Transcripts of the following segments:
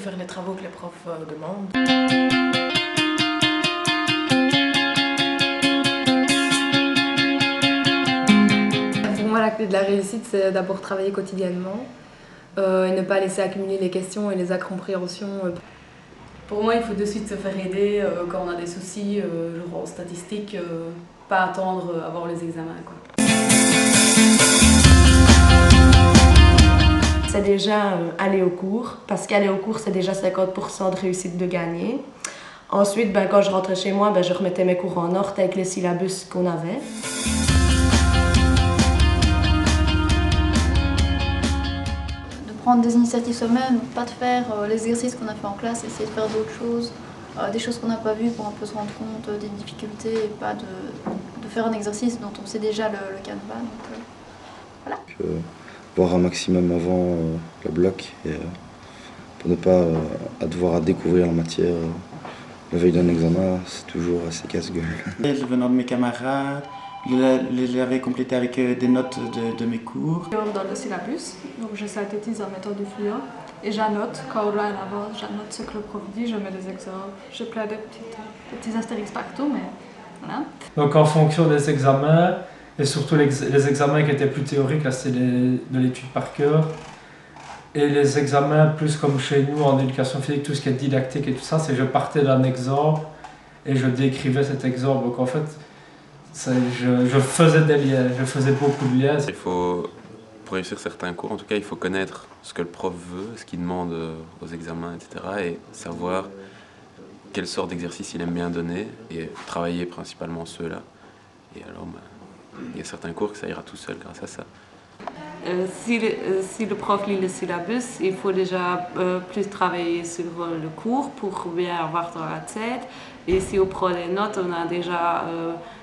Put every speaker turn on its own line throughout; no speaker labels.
faire les travaux que les profs demandent.
Pour moi, la clé de la réussite, c'est d'abord travailler quotidiennement et ne pas laisser accumuler les questions et les incompréhensions.
Pour moi, il faut de suite se faire aider quand on a des soucis, genre en statistique, pas attendre avant les examens, quoi.
C'est déjà aller au cours, parce qu'aller au cours, c'est déjà 50% de réussite de gagner. Ensuite, quand je rentrais chez moi, je remettais mes cours en ordre avec les syllabus qu'on avait.
Prendre des initiatives soi-même, pas de faire les exercices qu'on a fait en classe, essayer de faire d'autres choses, des choses qu'on n'a pas vues pour un peu se rendre compte des difficultés et pas de faire un exercice dont on sait déjà le canevas. Donc, voilà.
Voir un maximum avant le bloc et, pour ne pas devoir découvrir la matière la veille d'un examen, c'est toujours assez casse-gueule.
Venant de mes camarades, je l'avais complété avec des notes de mes cours.
Dans le syllabus, donc je synthétise en mettant du fluor et j'annote, quand on a à l'avance, j'annote ce que le prof dit, je mets des exemples, je plein de petits astérix partout, mais voilà.
Donc en fonction des examens, et surtout les examens qui étaient plus théoriques, là c'était de l'étude par cœur, et les examens plus comme chez nous en éducation physique, tout ce qui est didactique et tout ça, c'est je partais d'un exemple et je décrivais cet exemple. Donc en fait, je faisais des liens, je faisais beaucoup de liens.
Pour réussir certains cours, en tout cas, il faut connaître ce que le prof veut, ce qu'il demande aux examens, etc. et savoir quelle sorte d'exercice il aime bien donner et travailler principalement ceux-là. Et alors, il y a certains cours que ça ira tout seul grâce à ça.
Si le prof lit le syllabus, il faut déjà plus travailler sur le cours pour bien avoir dans la tête. Et si on prend les notes, on a déjà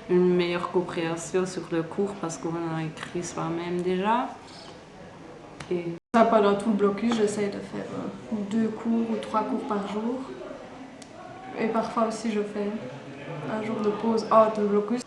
une meilleure compréhension sur le cours parce qu'on a écrit soi-même déjà. Et...
Pendant tout le blocus, j'essaie de faire 2 cours ou 3 cours par jour. Et parfois aussi, je fais un jour de pause hors de blocus.